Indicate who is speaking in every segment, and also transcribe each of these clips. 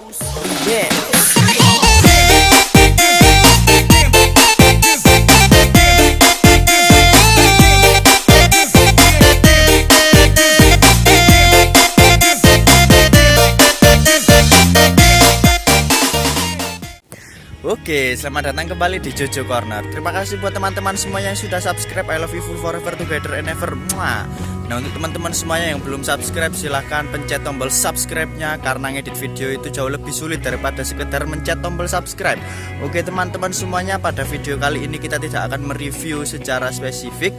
Speaker 1: Oke, selamat datang kembali di Jojo Corner. Terima kasih buat teman-teman semuanya yang sudah subscribe. I love you forever, together and ever. Nah, untuk teman-teman semuanya yang belum subscribe, silahkan pencet tombol subscribe-nya, karena ngedit video itu jauh lebih sulit daripada sekedar mencet tombol subscribe. Oke teman-teman semuanya, pada video kali ini kita tidak akan mereview secara spesifik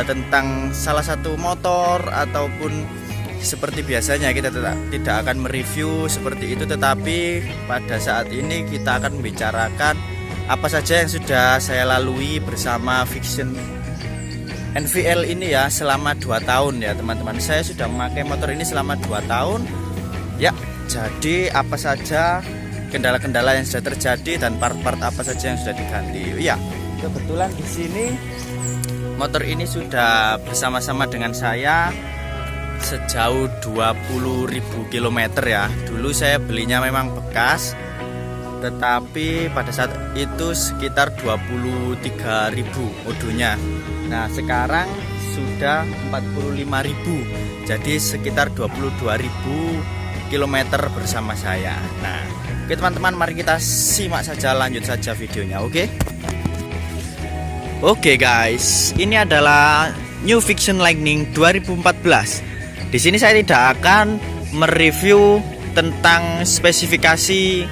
Speaker 1: tentang salah satu motor ataupun seperti biasanya kita tidak akan mereview seperti itu, tetapi pada saat ini kita akan membicarakan apa saja yang sudah saya lalui bersama Vixion NVL ini ya selama 2 tahun ya teman-teman. Saya sudah memakai motor ini selama 2 tahun ya. Jadi apa saja kendala-kendala yang sudah terjadi dan part-part apa saja yang sudah diganti. Ya, kebetulan di sini motor ini sudah bersama-sama dengan saya sejauh 20.000 km ya. Dulu saya belinya memang bekas, tetapi pada saat itu sekitar 23.000 odonya. Nah sekarang sudah 45.000, jadi sekitar 22.000 km bersama saya. Nah oke teman-teman, mari kita simak saja, lanjut saja videonya. Oke guys, ini adalah New Vixion Lightning 2014. Di sini saya tidak akan mereview tentang spesifikasi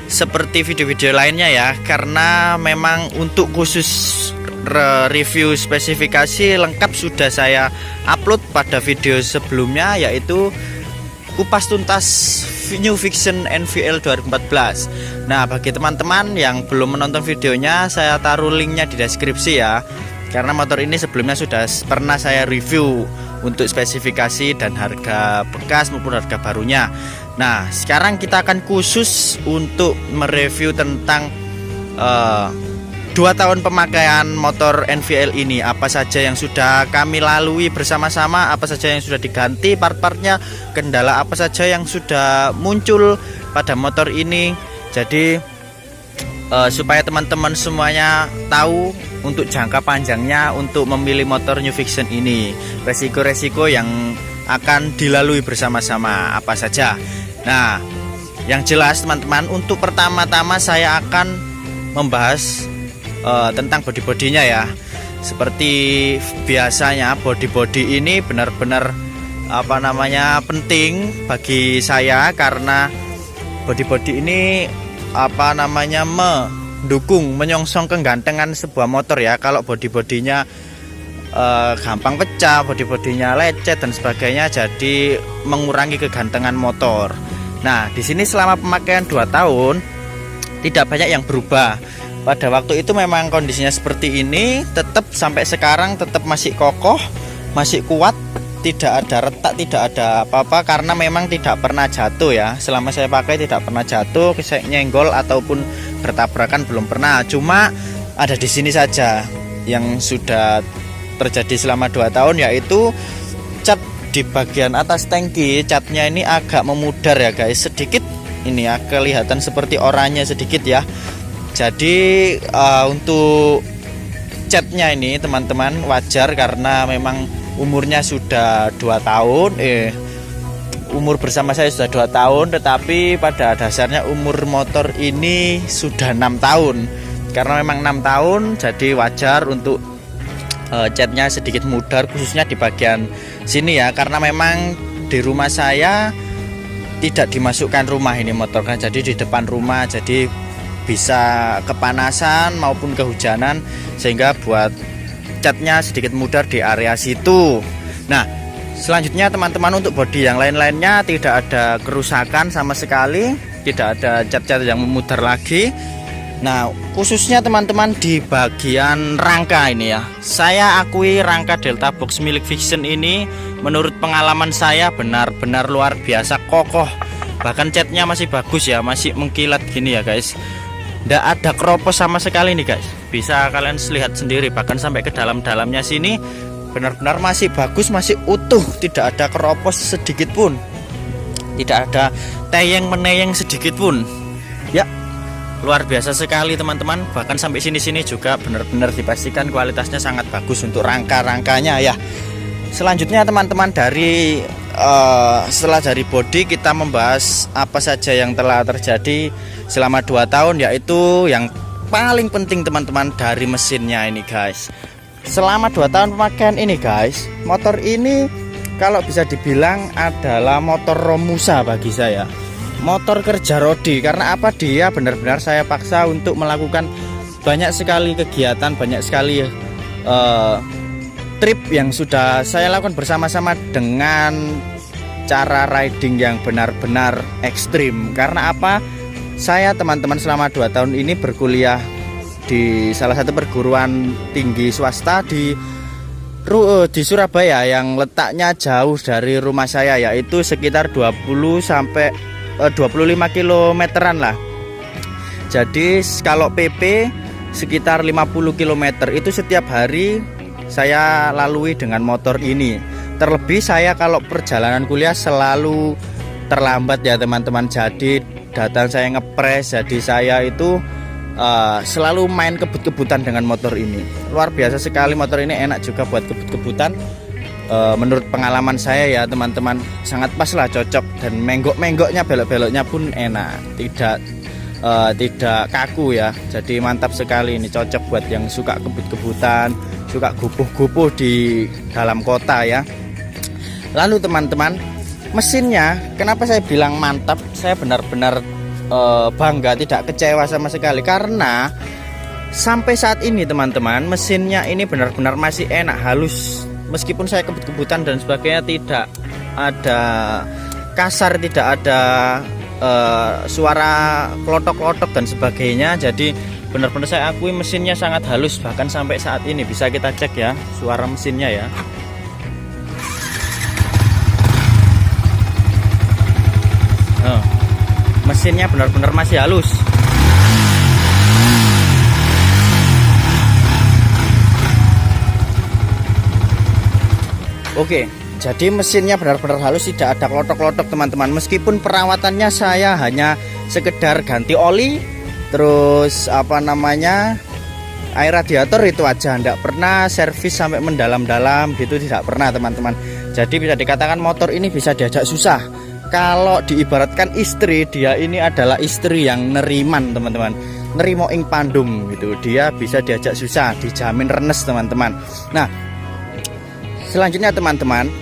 Speaker 1: seperti video-video lainnya ya, karena memang untuk khusus review spesifikasi lengkap sudah saya upload pada video sebelumnya, yaitu kupas tuntas New Vixion NVL 2014. Nah bagi teman-teman yang belum menonton videonya, saya taruh linknya di deskripsi ya, karena motor ini sebelumnya sudah pernah saya review untuk spesifikasi dan harga bekas maupun harga barunya. Nah sekarang kita akan khusus untuk mereview tentang 2 tahun pemakaian motor NVL ini. Apa saja yang sudah kami lalui bersama-sama, apa saja yang sudah diganti part-partnya, kendala apa saja yang sudah muncul pada motor ini. Jadi supaya teman-teman semuanya tahu untuk jangka panjangnya untuk memilih motor New Vixion ini, resiko-resiko yang akan dilalui bersama-sama apa saja. Nah yang jelas teman-teman, untuk pertama-tama saya akan membahas tentang body-bodinya ya. Seperti biasanya body-body ini benar-benar penting bagi saya, karena body-body ini mendukung, menyongsong kegantengan sebuah motor ya. Kalau body-bodinya gampang pecah, body-bodinya lecet dan sebagainya, jadi mengurangi kegantengan motor. Nah di sini selama pemakaian 2 tahun tidak banyak yang berubah. Pada waktu itu memang kondisinya seperti ini, tetap sampai sekarang tetap masih kokoh, masih kuat, tidak ada retak, tidak ada apa-apa, karena memang tidak pernah jatuh ya. Selama saya pakai tidak pernah jatuh, nyenggol ataupun bertabrakan belum pernah. Cuma ada di sini saja yang sudah terjadi selama 2 tahun, yaitu cat di bagian atas tangki. Catnya ini agak memudar ya guys, sedikit ini ya, kelihatan seperti oranye sedikit ya. Jadi untuk catnya ini teman-teman wajar, karena memang umurnya sudah 2 tahun. Umur bersama saya sudah 2 tahun, tetapi pada dasarnya umur motor ini sudah 6 tahun. Karena memang 6 tahun, jadi wajar untuk catnya sedikit mudar, khususnya di bagian sini ya. Karena memang di rumah saya tidak dimasukkan rumah ini motornya, jadi di depan rumah, jadi bisa kepanasan maupun kehujanan, sehingga buat catnya sedikit mudar di area situ. Nah selanjutnya teman-teman, untuk bodi yang lain-lainnya tidak ada kerusakan sama sekali, tidak ada cat-cat yang memudar lagi. Nah khususnya teman-teman di bagian rangka ini ya, saya akui rangka Delta Box milik Vixion ini menurut pengalaman saya benar-benar luar biasa kokoh. Bahkan catnya masih bagus ya, masih mengkilat gini ya guys. Tidak ada keropos sama sekali nih guys, bisa kalian lihat sendiri, bahkan sampai ke dalam-dalamnya sini benar-benar masih bagus, masih utuh, tidak ada keropos sedikit pun. Tidak ada teyeng meneyeng sedikit pun. Ya, luar biasa sekali teman-teman. Bahkan sampai sini-sini juga benar-benar dipastikan kualitasnya sangat bagus untuk rangka-rangkanya ya. Selanjutnya teman-teman, setelah dari bodi kita membahas apa saja yang telah terjadi selama 2 tahun, yaitu yang paling penting teman-teman dari mesinnya ini guys. Selama 2 tahun pemakaian ini guys, motor ini kalau bisa dibilang adalah motor Romusa bagi saya. Motor kerja rodi, karena apa? Dia benar-benar saya paksa untuk melakukan banyak sekali kegiatan, banyak sekali trip yang sudah saya lakukan bersama-sama dengan cara riding yang benar-benar ekstrim. Karena apa? Saya teman-teman selama 2 tahun ini berkuliah di salah satu perguruan tinggi swasta di Surabaya yang letaknya jauh dari rumah saya, yaitu sekitar 20 sampai 25 kilometeran lah. Jadi kalau PP sekitar 50 km itu setiap hari saya lalui dengan motor ini. Terlebih saya kalau perjalanan kuliah selalu terlambat ya teman-teman. Jadi datang saya ngepres, jadi saya itu selalu main kebut-kebutan dengan motor ini. Luar biasa sekali motor ini, enak juga buat kebut-kebutan. Menurut pengalaman saya ya teman-teman, sangat pas lah, cocok, dan menggok-menggoknya, belok-beloknya pun enak, tidak kaku ya. Jadi mantap sekali ini, cocok buat yang suka kebut-kebutan, suka gupuh-gupuh di dalam kota ya. Lalu teman-teman, mesinnya kenapa saya bilang mantap, saya benar-benar bangga, tidak kecewa sama sekali, karena sampai saat ini teman-teman mesinnya ini benar-benar masih enak, halus. Meskipun saya kebut-kebutan dan sebagainya, tidak ada kasar, tidak ada suara klotok-klotok dan sebagainya. Jadi benar-benar saya akui mesinnya sangat halus. Bahkan sampai saat ini bisa kita cek ya suara mesinnya ya. Mesinnya benar-benar masih halus. Oke, jadi mesinnya benar-benar halus, tidak ada klotok-klotok teman-teman. Meskipun perawatannya saya hanya sekedar ganti oli, terus air radiator itu aja, tidak pernah servis sampai mendalam-dalam gitu, tidak pernah teman-teman. Jadi bisa dikatakan motor ini bisa diajak susah. Kalau diibaratkan istri, dia ini adalah istri yang neriman teman-teman, nerimo ing pandum gitu. Dia bisa diajak susah, dijamin renes teman-teman. Nah, selanjutnya teman-teman,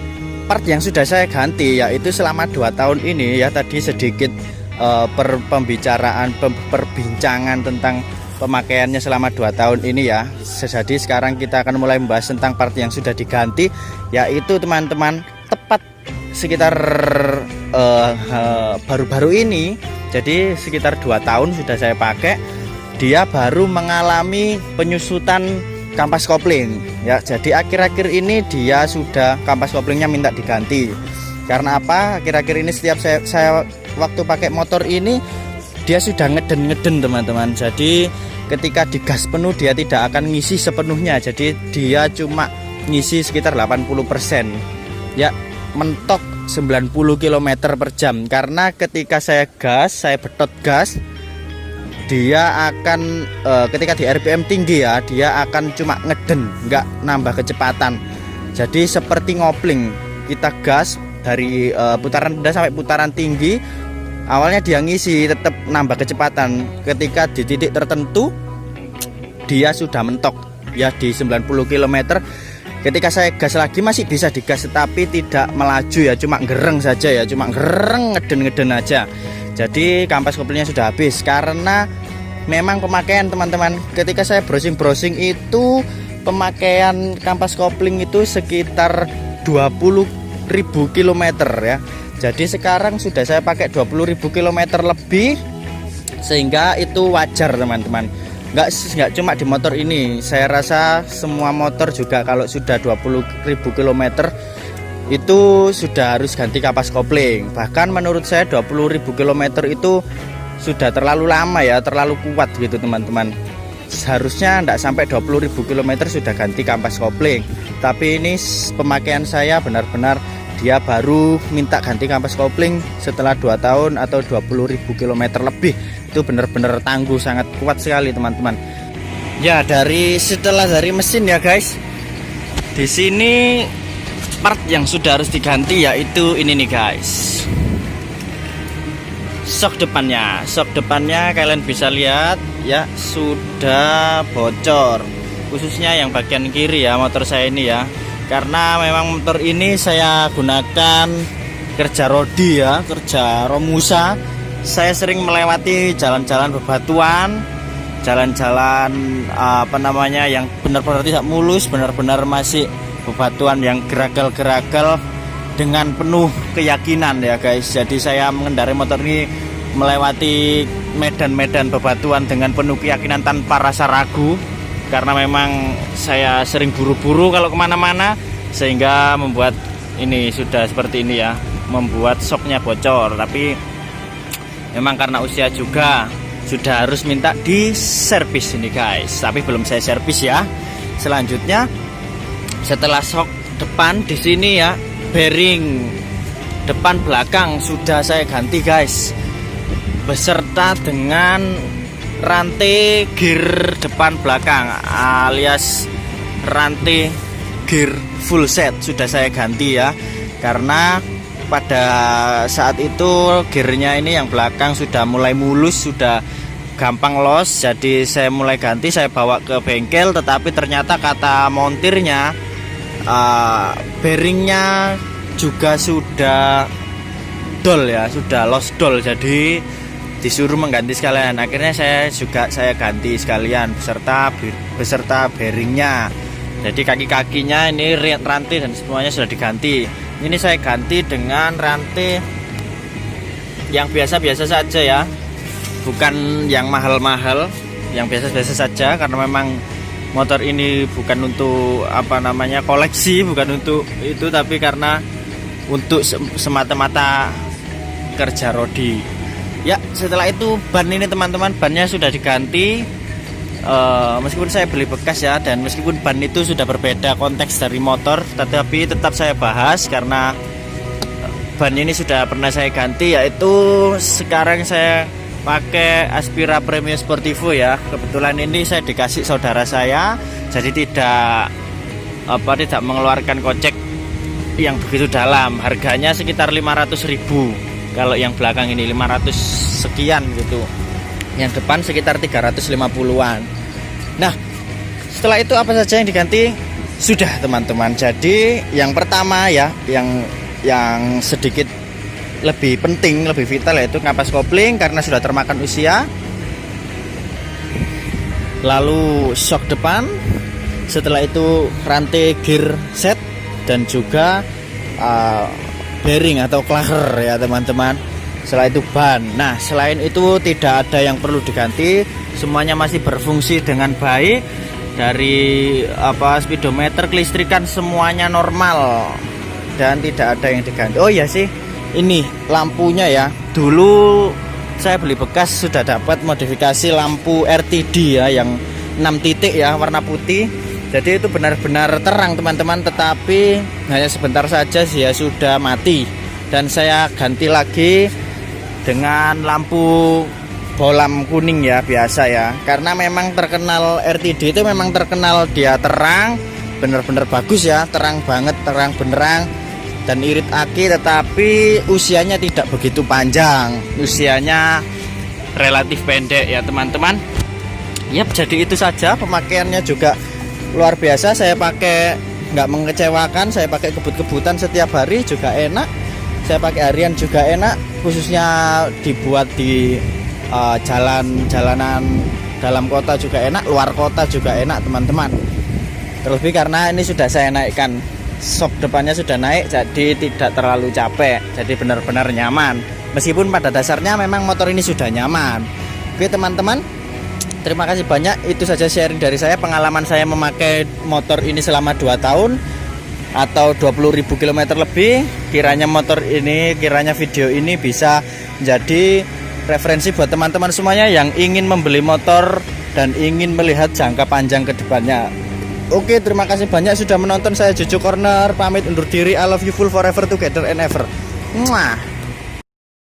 Speaker 1: part yang sudah saya ganti yaitu selama 2 tahun ini ya, tadi sedikit perbincangan tentang pemakaiannya selama 2 tahun ini ya. Jadi sekarang kita akan mulai membahas tentang part yang sudah diganti, yaitu teman-teman tepat sekitar baru-baru ini. Jadi sekitar 2 tahun sudah saya pakai, dia baru mengalami penyusutan kampas kopling ya. Jadi akhir-akhir ini dia sudah, kampas koplingnya minta diganti. Karena apa? Akhir-akhir ini setiap saya waktu pakai motor ini, dia sudah ngeden-ngeden teman-teman. Jadi ketika digas penuh dia tidak akan ngisi sepenuhnya. Jadi dia cuma ngisi sekitar 80% ya, mentok 90 km per jam. Karena ketika saya betot gas, dia akan ketika di RPM tinggi ya, dia akan cuma ngeden, nggak nambah kecepatan. Jadi seperti ngopling, kita gas dari putaran rendah sampai putaran tinggi, awalnya dia ngisi tetap nambah kecepatan. Ketika di titik tertentu dia sudah mentok ya di 90 km. Ketika saya gas lagi masih bisa digas, tetapi tidak melaju ya, cuma gereng saja ya, cuma gereng, ngeden-ngeden aja. Jadi kampas koplingnya sudah habis. Karena memang pemakaian teman-teman, ketika saya browsing itu pemakaian kampas kopling itu sekitar 20.000 km ya. Jadi sekarang sudah saya pakai 20.000 km lebih, sehingga itu wajar teman-teman. Nggak cuma di motor ini, saya rasa semua motor juga kalau sudah 20.000 km itu sudah harus ganti kampas kopling. Bahkan menurut saya 20.000 km itu sudah terlalu lama ya, terlalu kuat gitu teman-teman. Seharusnya tidak sampai 20.000 km sudah ganti kampas kopling. Tapi ini pemakaian saya benar-benar dia baru minta ganti kampas kopling setelah 2 tahun atau 20.000 km lebih. Itu benar-benar tangguh, sangat kuat sekali teman-teman. Ya, setelah dari mesin ya guys, di sini part yang sudah harus diganti yaitu ini nih guys, sok depannya kalian bisa lihat ya, sudah bocor, khususnya yang bagian kiri ya motor saya ini ya, karena memang motor ini saya gunakan kerja rodi ya, kerja romusa. Saya sering melewati jalan-jalan bebatuan, jalan-jalan yang benar-benar tidak mulus, benar-benar masih bebatuan yang geragal-geragal dengan penuh keyakinan ya guys. Jadi saya mengendarai motor ini melewati medan-medan bebatuan dengan penuh keyakinan tanpa rasa ragu, karena memang saya sering buru-buru kalau kemana-mana, sehingga membuat ini sudah seperti ini ya, membuat soknya bocor. Tapi memang karena usia juga sudah harus minta di servis ini guys, tapi belum saya servis ya. Selanjutnya setelah sok depan di sini ya, bearing depan belakang sudah saya ganti guys, beserta dengan rantai gear depan belakang alias rantai gear full set sudah saya ganti ya, karena pada saat itu gearnya ini yang belakang sudah mulai mulus, sudah gampang los. Jadi saya mulai ganti, saya bawa ke bengkel, tetapi ternyata kata montirnya bearingnya juga sudah dol ya, sudah los dol, jadi disuruh mengganti sekalian. Akhirnya saya ganti sekalian beserta bearingnya. Jadi kaki-kakinya ini rantai dan semuanya sudah diganti. Ini saya ganti dengan rantai yang biasa-biasa saja ya, bukan yang mahal-mahal, yang biasa-biasa saja, karena memang motor ini bukan untuk koleksi, bukan untuk itu, tapi karena untuk semata-mata kerja rodi. Ya, setelah itu ban ini teman-teman, bannya sudah diganti. Meskipun saya beli bekas ya, dan meskipun ban itu sudah berbeda konteks dari motor, tetapi tetap saya bahas karena ban ini sudah pernah saya ganti, yaitu sekarang saya pakai Aspira Premio Sportivo ya. Kebetulan ini saya dikasih saudara saya, jadi tidak mengeluarkan kocek yang begitu dalam. Harganya sekitar 500.000. Kalau yang belakang ini 500 sekian gitu. Yang depan sekitar 350-an. Nah, setelah itu apa saja yang diganti? Sudah teman-teman. Jadi yang pertama ya, yang sedikit lebih penting, lebih vital, yaitu kampas kopling karena sudah termakan usia. Lalu shock depan. Setelah itu rantai gear set dan juga bearing atau clacker ya teman-teman. Setelah itu ban. Nah, selain itu tidak ada yang perlu diganti, semuanya masih berfungsi dengan baik. Dari speedometer, kelistrikan semuanya normal dan tidak ada yang diganti. Oh iya sih, ini lampunya ya. Dulu saya beli bekas sudah dapat modifikasi lampu RTD ya, yang 6 titik ya, warna putih. Jadi itu benar-benar terang teman-teman, tetapi hanya sebentar saja dia sudah mati. Dan saya ganti lagi dengan lampu bolam kuning ya, biasa ya, karena memang terkenal RTD itu memang terkenal dia terang, bener-bener bagus ya, terang banget, terang benerang dan irit aki, tetapi usianya tidak begitu panjang, usianya relatif pendek ya teman-teman. Yap, jadi itu saja. Pemakaiannya juga luar biasa, saya pakai nggak mengecewakan, saya pakai kebut-kebutan setiap hari juga enak, saya pakai harian juga enak, khususnya dibuat di jalanan dalam kota juga enak, luar kota juga enak teman-teman. Terlebih karena ini sudah saya naikkan, shock depannya sudah naik, jadi tidak terlalu capek, jadi benar-benar nyaman. Meskipun pada dasarnya memang motor ini sudah nyaman. Oke teman-teman, terima kasih banyak. Itu saja sharing dari saya, pengalaman saya memakai motor ini selama 2 tahun atau 20.000 km lebih. Kiranya video ini bisa menjadi referensi buat teman-teman semuanya yang ingin membeli motor dan ingin melihat jangka panjang ke depannya. Oke, terima kasih banyak sudah menonton. Saya Jojo Corner, pamit undur diri. I love you full forever together and ever. Muah.